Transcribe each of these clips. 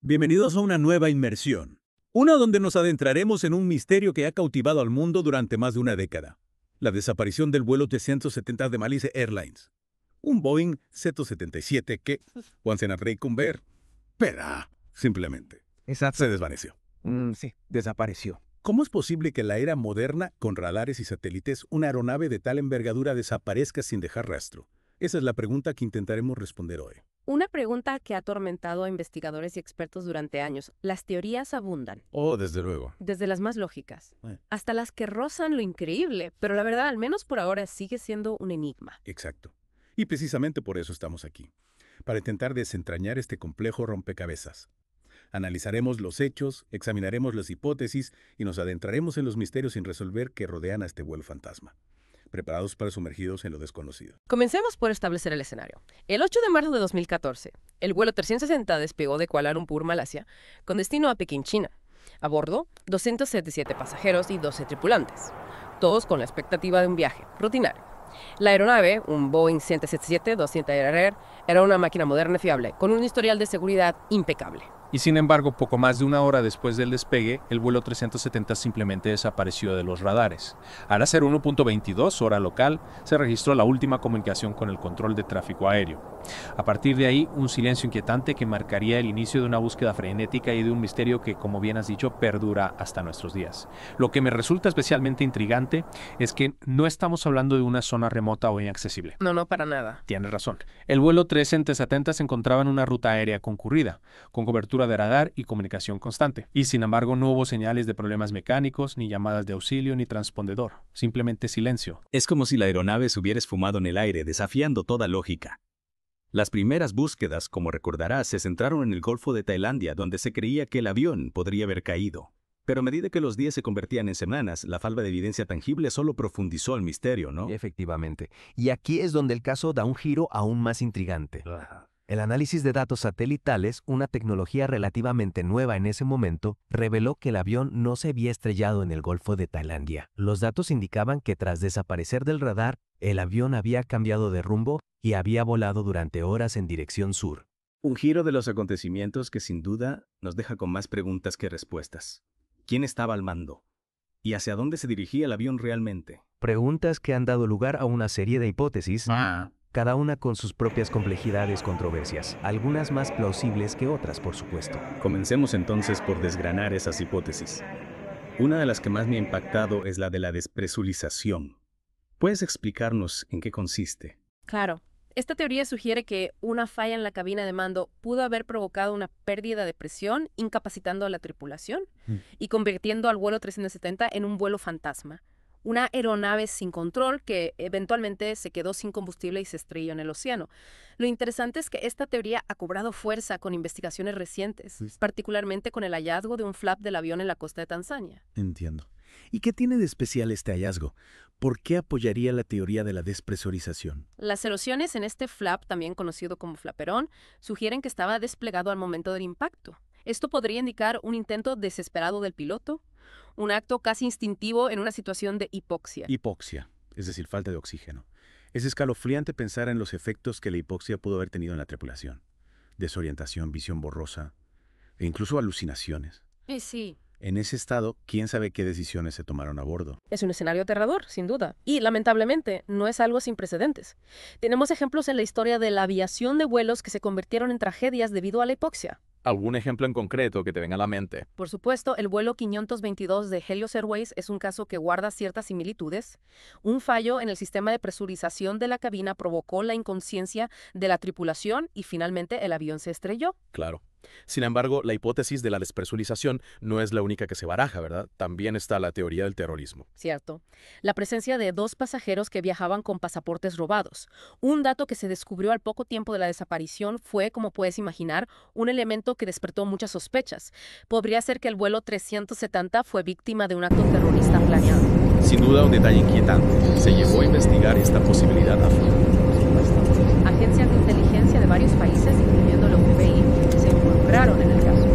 Bienvenidos a una nueva inmersión. Una donde nos adentraremos en un misterio que ha cautivado al mundo durante más de una década. La desaparición del vuelo 370 de Malaysia Airlines. Un Boeing Z77 que, once en a recumber, pero simplemente Exacto. se desvaneció. Sí, desapareció. ¿Cómo es posible que en la era moderna, con radares y satélites, una aeronave de tal envergadura desaparezca sin dejar rastro? Esa es la pregunta que intentaremos responder hoy. Una pregunta que ha atormentado a investigadores y expertos durante años. Las teorías abundan, Oh, desde luego. desde las más lógicas, hasta las que rozan lo increíble, pero la verdad, al menos por ahora, sigue siendo un enigma. Exacto. Y precisamente por eso estamos aquí, para intentar desentrañar este complejo rompecabezas. Analizaremos los hechos, examinaremos las hipótesis y nos adentraremos en los misterios sin resolver que rodean a este vuelo fantasma, preparados para sumergidos en lo desconocido. Comencemos por establecer el escenario. El 8 de marzo de 2014, el vuelo 360 despegó de Kuala Lumpur, Malasia, con destino a Pekín, China. A bordo, 277 pasajeros y 12 tripulantes, todos con la expectativa de un viaje rutinario. La aeronave, un Boeing 777-200ER, era una máquina moderna y fiable, con un historial de seguridad impecable. Y sin embargo, poco más de una hora después del despegue, el vuelo 370 simplemente desapareció de los radares. Al hacer 1:22 hora local, se registró la última comunicación con el control de tráfico aéreo. A partir de ahí, un silencio inquietante que marcaría el inicio de una búsqueda frenética y de un misterio que, como bien has dicho, perdura hasta nuestros días. Lo que me resulta especialmente intrigante es que no estamos hablando de una zona remota o inaccesible. No, para nada. Tienes razón. El vuelo 370 se encontraba en una ruta aérea concurrida, con cobertura de radar y comunicación constante. Y sin embargo no hubo señales de problemas mecánicos, ni llamadas de auxilio, ni transpondedor. Simplemente silencio. Es como si la aeronave se hubiera esfumado en el aire, desafiando toda lógica. Las primeras búsquedas, como recordarás, se centraron en el Golfo de Tailandia, donde se creía que el avión podría haber caído. Pero a medida que los días se convertían en semanas, la falta de evidencia tangible solo profundizó el misterio, ¿no? Efectivamente. Y aquí es donde el caso da un giro aún más intrigante. El análisis de datos satelitales, una tecnología relativamente nueva en ese momento, reveló que el avión no se había estrellado en el Golfo de Tailandia. Los datos indicaban que tras desaparecer del radar, el avión había cambiado de rumbo y había volado durante horas en dirección sur. Un giro de los acontecimientos que sin duda nos deja con más preguntas que respuestas. ¿Quién estaba al mando? ¿Y hacia dónde se dirigía el avión realmente? Preguntas que han dado lugar a una serie de hipótesis, cada una con sus propias complejidades, controversias, algunas más plausibles que otras, por supuesto. Comencemos entonces por desgranar esas hipótesis. Una de las que más me ha impactado es la de la despresurización. ¿Puedes explicarnos en qué consiste? Claro. Esta teoría sugiere que una falla en la cabina de mando pudo haber provocado una pérdida de presión, incapacitando a la tripulación y convirtiendo al vuelo 370 en un vuelo fantasma. Una aeronave sin control que eventualmente se quedó sin combustible y se estrelló en el océano. Lo interesante es que esta teoría ha cobrado fuerza con investigaciones recientes, particularmente con el hallazgo de un flap del avión en la costa de Tanzania. Entiendo. ¿Y qué tiene de especial este hallazgo? ¿Por qué apoyaría la teoría de la despresurización? Las erosiones en este flap, también conocido como flaperón, sugieren que estaba desplegado al momento del impacto. Esto podría indicar un intento desesperado del piloto, un acto casi instintivo en una situación de hipoxia. Hipoxia, es decir, falta de oxígeno. Es escalofriante pensar en los efectos que la hipoxia pudo haber tenido en la tripulación. Desorientación, visión borrosa e incluso alucinaciones. Sí. En ese estado, ¿quién sabe qué decisiones se tomaron a bordo? Es un escenario aterrador, sin duda. Y, lamentablemente, no es algo sin precedentes. Tenemos ejemplos en la historia de la aviación de vuelos que se convirtieron en tragedias debido a la hipoxia. ¿Algún ejemplo en concreto que te venga a la mente? Por supuesto, el vuelo 522 de Helios Airways es un caso que guarda ciertas similitudes. Un fallo en el sistema de presurización de la cabina provocó la inconsciencia de la tripulación y finalmente el avión se estrelló. Claro. Sin embargo, la hipótesis de la despresurización no es la única que se baraja, ¿verdad? También está la teoría del terrorismo. Cierto. La presencia de 2 pasajeros que viajaban con pasaportes robados. Un dato que se descubrió al poco tiempo de la desaparición fue, como puedes imaginar, un elemento que despertó muchas sospechas. Podría ser que el vuelo 370 fue víctima de un acto terrorista planeado. Sin duda un detalle inquietante. Se llegó a investigar esta posibilidad a fondo. Agencias de inteligencia de varios países, incluyendo la FBI, se involucraron en el caso.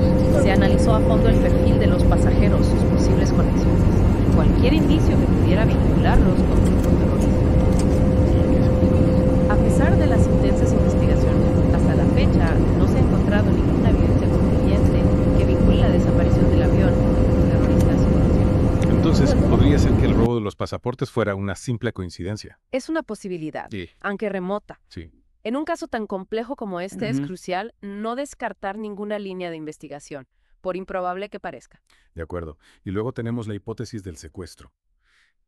Se analizó a fondo el perfil de los pasajeros, sus posibles conexiones, cualquier indicio que pudiera vincularlos con grupos terroristas. A pesar de las intensas investigaciones, hasta la fecha no se ha encontrado ninguna evidencia concluyente pasaportes fuera una simple coincidencia. Es una posibilidad, Sí, aunque remota. sí. En un caso tan complejo como este es Ujú. crucial no descartar ninguna línea de investigación, por improbable que parezca. De acuerdo. Y luego tenemos la hipótesis del secuestro,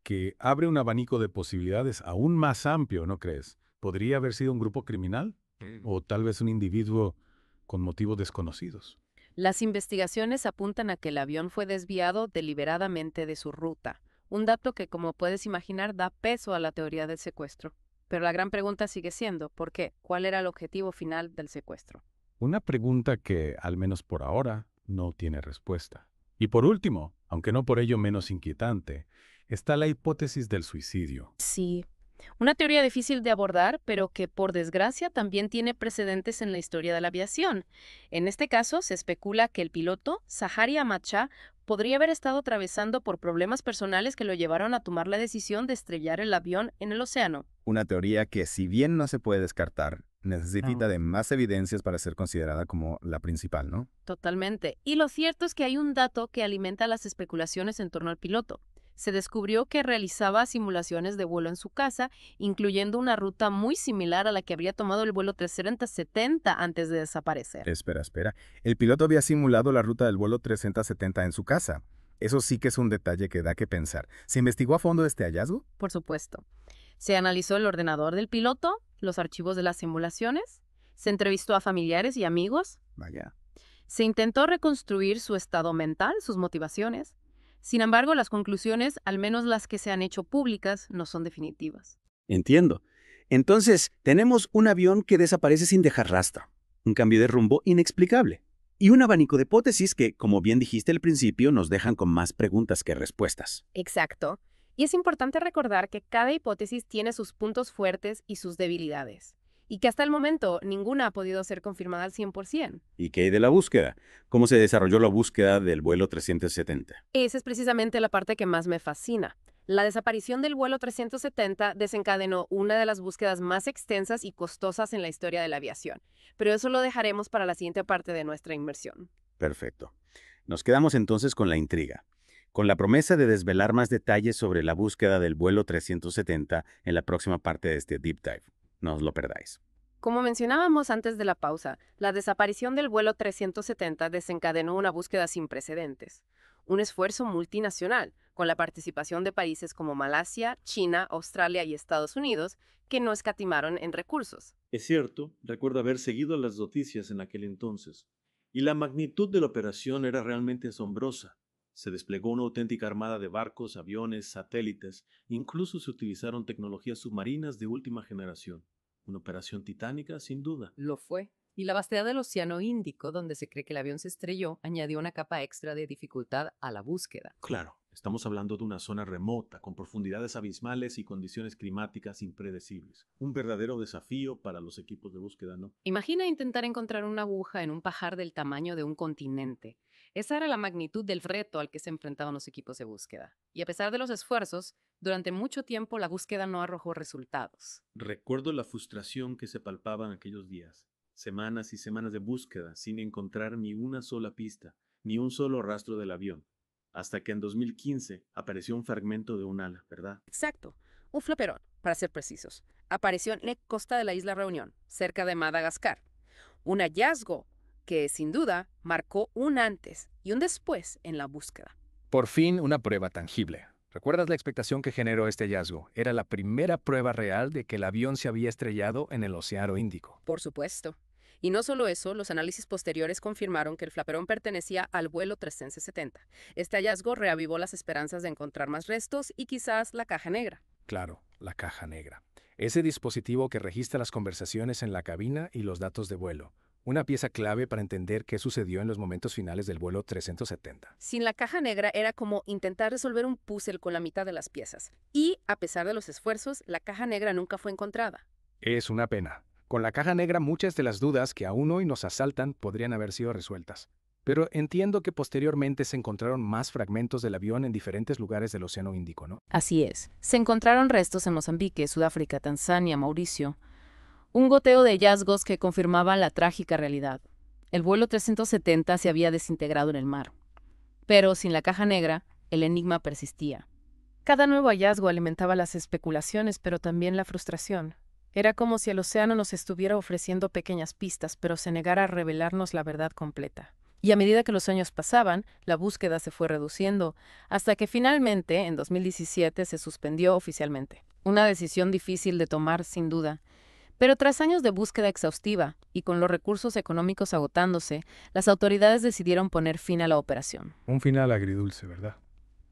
que abre un abanico de posibilidades aún más amplio, ¿no crees? ¿Podría haber sido un grupo criminal? ¿O tal vez un individuo con motivos desconocidos? Las investigaciones apuntan a que el avión fue desviado deliberadamente de su ruta, un dato que, como puedes imaginar, da peso a la teoría del secuestro. Pero la gran pregunta sigue siendo, ¿por qué? ¿Cuál era el objetivo final del secuestro? Una pregunta que, al menos por ahora, no tiene respuesta. Y por último, aunque no por ello menos inquietante, está la hipótesis del suicidio. Sí, una teoría difícil de abordar, pero que por desgracia también tiene precedentes en la historia de la aviación. En este caso, se especula que el piloto, Zaharia Amatshah, podría haber estado atravesando por problemas personales que lo llevaron a tomar la decisión de estrellar el avión en el océano. Una teoría que, si bien no se puede descartar, necesita de más evidencias para ser considerada como la principal, ¿no? Totalmente. Y lo cierto es que hay un dato que alimenta las especulaciones en torno al piloto. Se descubrió que realizaba simulaciones de vuelo en su casa, incluyendo una ruta muy similar a la que habría tomado el vuelo 370 antes de desaparecer. Espera. El piloto había simulado la ruta del vuelo 370 en su casa. Eso sí que es un detalle que da que pensar. ¿Se investigó a fondo este hallazgo? Por supuesto. Se analizó el ordenador del piloto, los archivos de las simulaciones, se entrevistó a familiares y amigos, Vaya. se intentó reconstruir su estado mental, sus motivaciones. Sin embargo, las conclusiones, al menos las que se han hecho públicas, no son definitivas. Entiendo. Entonces, tenemos un avión que desaparece sin dejar rastro, un cambio de rumbo inexplicable, y un abanico de hipótesis que, como bien dijiste al principio, nos dejan con más preguntas que respuestas. Exacto. Y es importante recordar que cada hipótesis tiene sus puntos fuertes y sus debilidades, y que hasta el momento ninguna ha podido ser confirmada al 100%. ¿Y qué hay de la búsqueda? ¿Cómo se desarrolló la búsqueda del vuelo 370? Esa es precisamente la parte que más me fascina. La desaparición del vuelo 370 desencadenó una de las búsquedas más extensas y costosas en la historia de la aviación, pero eso lo dejaremos para la siguiente parte de nuestra inmersión. Perfecto. Nos quedamos entonces con la intriga, con la promesa de desvelar más detalles sobre la búsqueda del vuelo 370 en la próxima parte de este Deep Dive. No os lo perdáis. Como mencionábamos antes de la pausa, la desaparición del vuelo 370 desencadenó una búsqueda sin precedentes. Un esfuerzo multinacional, con la participación de países como Malasia, China, Australia y Estados Unidos, que no escatimaron en recursos. Es cierto, recuerdo haber seguido las noticias en aquel entonces, y la magnitud de la operación era realmente asombrosa. Se desplegó una auténtica armada de barcos, aviones, satélites, incluso se utilizaron tecnologías submarinas de última generación. Una operación titánica, sin duda. Lo fue. Y la vastedad del Océano Índico, donde se cree que el avión se estrelló, añadió una capa extra de dificultad a la búsqueda. Claro, estamos hablando de una zona remota, con profundidades abismales y condiciones climáticas impredecibles. Un verdadero desafío para los equipos de búsqueda, ¿no? Imagina intentar encontrar una aguja en un pajar del tamaño de un continente. Esa era la magnitud del reto al que se enfrentaban los equipos de búsqueda. Y a pesar de los esfuerzos, durante mucho tiempo la búsqueda no arrojó resultados. Recuerdo la frustración que se palpaba en aquellos días. Semanas y semanas de búsqueda sin encontrar ni una sola pista, ni un solo rastro del avión. Hasta que en 2015 apareció un fragmento de un ala, ¿verdad? Exacto. Un flaperón, para ser precisos. Apareció en la costa de la isla Reunión, cerca de Madagascar. Un hallazgo que, sin duda, marcó un antes y un después en la búsqueda. Por fin, una prueba tangible. ¿Recuerdas la expectación que generó este hallazgo? Era la primera prueba real de que el avión se había estrellado en el Océano Índico. Por supuesto. Y no solo eso, los análisis posteriores confirmaron que el flaperón pertenecía al vuelo 370. Este hallazgo reavivó las esperanzas de encontrar más restos y quizás la caja negra. Claro, la caja negra. Ese dispositivo que registra las conversaciones en la cabina y los datos de vuelo. Una pieza clave para entender qué sucedió en los momentos finales del vuelo 370. Sin la caja negra era como intentar resolver un puzzle con la mitad de las piezas. Y, a pesar de los esfuerzos, la caja negra nunca fue encontrada. Es una pena. Con la caja negra muchas de las dudas que aún hoy nos asaltan podrían haber sido resueltas. Pero entiendo que posteriormente se encontraron más fragmentos del avión en diferentes lugares del Océano Índico, ¿no? Así es. Se encontraron restos en Mozambique, Sudáfrica, Tanzania, Mauricio. Un goteo de hallazgos que confirmaban la trágica realidad. El vuelo 370 se había desintegrado en el mar. Pero sin la caja negra, el enigma persistía. Cada nuevo hallazgo alimentaba las especulaciones, pero también la frustración. Era como si el océano nos estuviera ofreciendo pequeñas pistas, pero se negara a revelarnos la verdad completa. Y a medida que los años pasaban, la búsqueda se fue reduciendo, hasta que finalmente, en 2017, se suspendió oficialmente. Una decisión difícil de tomar, sin duda. Pero tras años de búsqueda exhaustiva y con los recursos económicos agotándose, las autoridades decidieron poner fin a la operación. Un final agridulce, ¿verdad?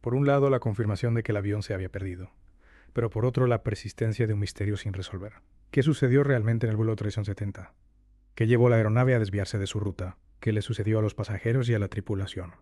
Por un lado, la confirmación de que el avión se había perdido, pero por otro, la persistencia de un misterio sin resolver. ¿Qué sucedió realmente en el vuelo 370? ¿Qué llevó la aeronave a desviarse de su ruta? ¿Qué le sucedió a los pasajeros y a la tripulación?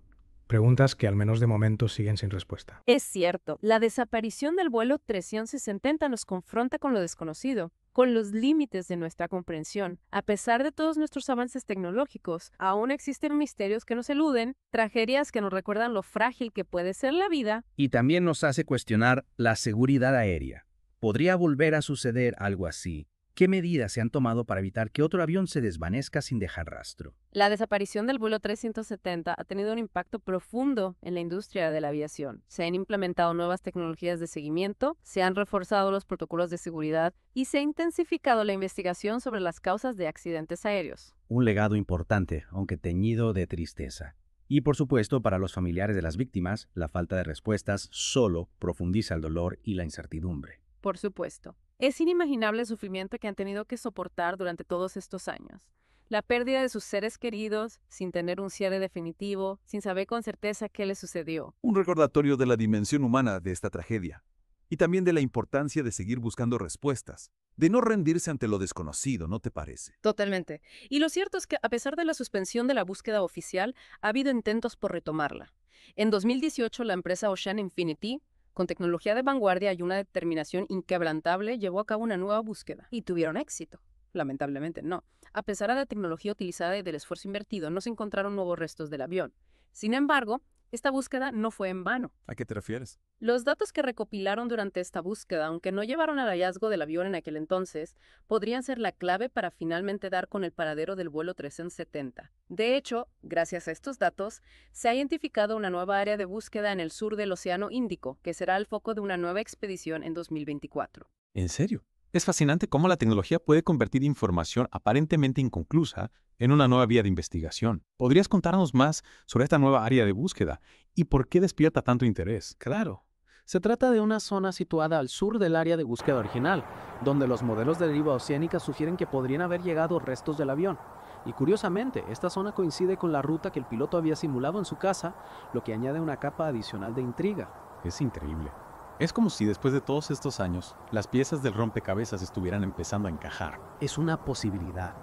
Preguntas que al menos de momento siguen sin respuesta. Es cierto, la desaparición del vuelo 370 nos confronta con lo desconocido, con los límites de nuestra comprensión. A pesar de todos nuestros avances tecnológicos, aún existen misterios que nos eluden, tragedias que nos recuerdan lo frágil que puede ser la vida. Y también nos hace cuestionar la seguridad aérea. ¿Podría volver a suceder algo así? ¿Qué medidas se han tomado para evitar que otro avión se desvanezca sin dejar rastro? La desaparición del vuelo 370 ha tenido un impacto profundo en la industria de la aviación. Se han implementado nuevas tecnologías de seguimiento, se han reforzado los protocolos de seguridad y se ha intensificado la investigación sobre las causas de accidentes aéreos. Un legado importante, aunque teñido de tristeza. Y por supuesto, para los familiares de las víctimas, la falta de respuestas solo profundiza el dolor y la incertidumbre. Por supuesto. Es inimaginable el sufrimiento que han tenido que soportar durante todos estos años. La pérdida de sus seres queridos, sin tener un cierre definitivo, sin saber con certeza qué les sucedió. Un recordatorio de la dimensión humana de esta tragedia. Y también de la importancia de seguir buscando respuestas, de no rendirse ante lo desconocido, ¿no te parece? Totalmente. Y lo cierto es que, a pesar de la suspensión de la búsqueda oficial, ha habido intentos por retomarla. En 2018, la empresa Ocean Infinity, con tecnología de vanguardia y una determinación inquebrantable, llevó a cabo una nueva búsqueda. Y tuvieron éxito. Lamentablemente no. A pesar de la tecnología utilizada y del esfuerzo invertido, no se encontraron nuevos restos del avión. Sin embargo, esta búsqueda no fue en vano. ¿A qué te refieres? Los datos que recopilaron durante esta búsqueda, aunque no llevaron al hallazgo del avión en aquel entonces, podrían ser la clave para finalmente dar con el paradero del vuelo 370. De hecho, gracias a estos datos, se ha identificado una nueva área de búsqueda en el sur del Océano Índico, que será el foco de una nueva expedición en 2024. ¿En serio? Es fascinante cómo la tecnología puede convertir información aparentemente inconclusa en una nueva vía de investigación. ¿Podrías contarnos más sobre esta nueva área de búsqueda y por qué despierta tanto interés? Claro. Se trata de una zona situada al sur del área de búsqueda original, donde los modelos de deriva oceánica sugieren que podrían haber llegado restos del avión. Y curiosamente, esta zona coincide con la ruta que el piloto había simulado en su casa, lo que añade una capa adicional de intriga. Es increíble. Es como si después de todos estos años, las piezas del rompecabezas estuvieran empezando a encajar. Es una posibilidad.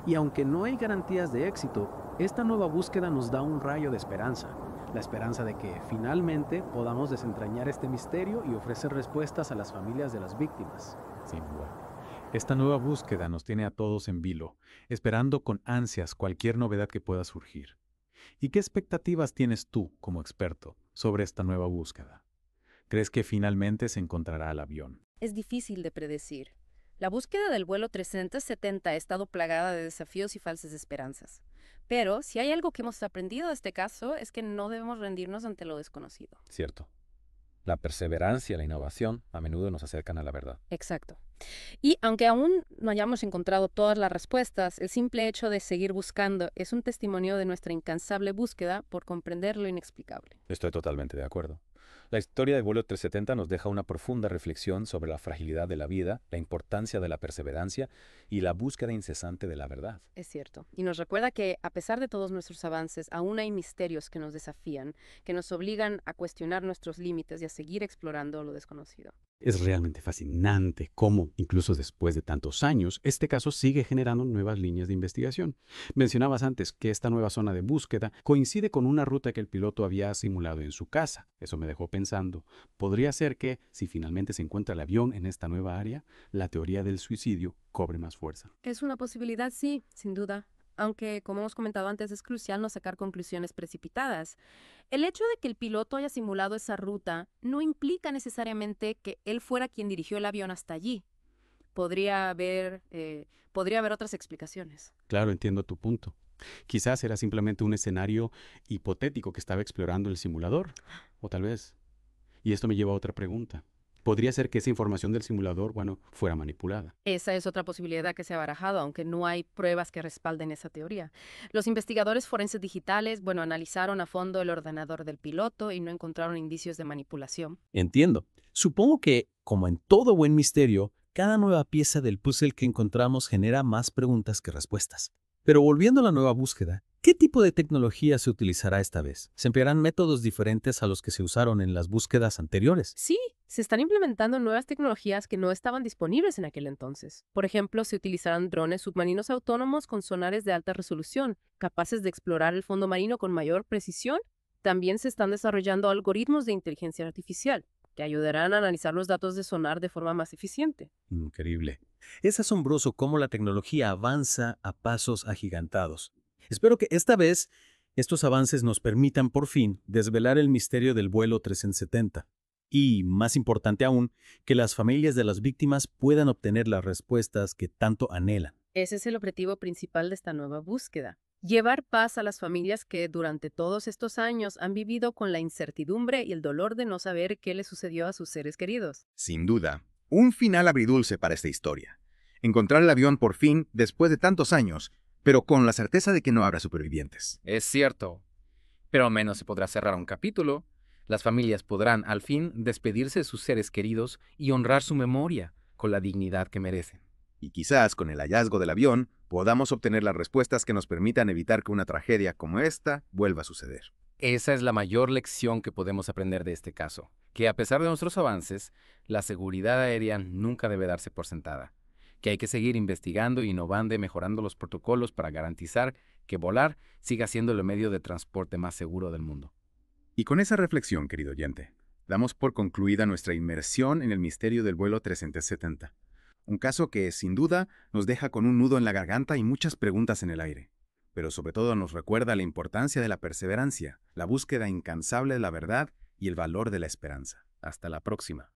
Y aunque no hay garantías de éxito, esta nueva búsqueda nos da un rayo de esperanza. La esperanza de que finalmente podamos desentrañar este misterio y ofrecer respuestas a las familias de las víctimas. Sin duda. Esta nueva búsqueda nos tiene a todos en vilo, esperando con ansias cualquier novedad que pueda surgir. ¿Y qué expectativas tienes tú, como experto, sobre esta nueva búsqueda? ¿Crees que finalmente se encontrará el avión? Es difícil de predecir. La búsqueda del vuelo 370 ha estado plagada de desafíos y falsas esperanzas. Pero si hay algo que hemos aprendido de este caso es que no debemos rendirnos ante lo desconocido. Cierto. La perseverancia y la innovación a menudo nos acercan a la verdad. Exacto. Y aunque aún no hayamos encontrado todas las respuestas, el simple hecho de seguir buscando es un testimonio de nuestra incansable búsqueda por comprender lo inexplicable. Estoy totalmente de acuerdo. La historia del vuelo 370 nos deja una profunda reflexión sobre la fragilidad de la vida, la importancia de la perseverancia y la búsqueda incesante de la verdad. Es cierto. Y nos recuerda que, a pesar de todos nuestros avances, aún hay misterios que nos desafían, que nos obligan a cuestionar nuestros límites y a seguir explorando lo desconocido. Es realmente fascinante cómo, incluso después de tantos años, este caso sigue generando nuevas líneas de investigación. Mencionabas antes que esta nueva zona de búsqueda coincide con una ruta que el piloto había simulado en su casa. Eso me dejó pensando, ¿podría ser que, si finalmente se encuentra el avión en esta nueva área, la teoría del suicidio cobre más fuerza? Es una posibilidad, sí, sin duda. Aunque, como hemos comentado antes, es crucial no sacar conclusiones precipitadas. El hecho de que el piloto haya simulado esa ruta no implica necesariamente que él fuera quien dirigió el avión hasta allí. Podría haber otras explicaciones. Claro, entiendo tu punto. Quizás era simplemente un escenario hipotético que estaba explorando el simulador, o tal vez. Y esto me lleva a otra pregunta. ¿Podría ser que esa información del simulador, fuera manipulada? Esa es otra posibilidad que se ha barajado, aunque no hay pruebas que respalden esa teoría. Los investigadores forenses digitales, analizaron a fondo el ordenador del piloto y no encontraron indicios de manipulación. Entiendo. Supongo que, como en todo buen misterio, cada nueva pieza del puzzle que encontramos genera más preguntas que respuestas. Pero volviendo a la nueva búsqueda, ¿qué tipo de tecnología se utilizará esta vez? ¿Se emplearán métodos diferentes a los que se usaron en las búsquedas anteriores? Sí, se están implementando nuevas tecnologías que no estaban disponibles en aquel entonces. Por ejemplo, se utilizarán drones submarinos autónomos con sonares de alta resolución, capaces de explorar el fondo marino con mayor precisión. También se están desarrollando algoritmos de inteligencia artificial que ayudarán a analizar los datos de sonar de forma más eficiente. Increíble. Es asombroso cómo la tecnología avanza a pasos agigantados. Espero que esta vez estos avances nos permitan por fin desvelar el misterio del vuelo 370. Y, más importante aún, que las familias de las víctimas puedan obtener las respuestas que tanto anhelan. Ese es el objetivo principal de esta nueva búsqueda. Llevar paz a las familias que durante todos estos años han vivido con la incertidumbre y el dolor de no saber qué le sucedió a sus seres queridos. Sin duda, un final agridulce para esta historia. Encontrar el avión por fin después de tantos años, pero con la certeza de que no habrá supervivientes. Es cierto, pero al menos se podrá cerrar un capítulo. Las familias podrán, al fin, despedirse de sus seres queridos y honrar su memoria con la dignidad que merecen. Y quizás con el hallazgo del avión podamos obtener las respuestas que nos permitan evitar que una tragedia como esta vuelva a suceder. Esa es la mayor lección que podemos aprender de este caso, que a pesar de nuestros avances, la seguridad aérea nunca debe darse por sentada, que hay que seguir investigando, innovando y mejorando los protocolos para garantizar que volar siga siendo el medio de transporte más seguro del mundo. Y con esa reflexión, querido oyente, damos por concluida nuestra inmersión en el misterio del vuelo 370. Un caso que, sin duda, nos deja con un nudo en la garganta y muchas preguntas en el aire. Pero sobre todo nos recuerda la importancia de la perseverancia, la búsqueda incansable de la verdad y el valor de la esperanza. Hasta la próxima.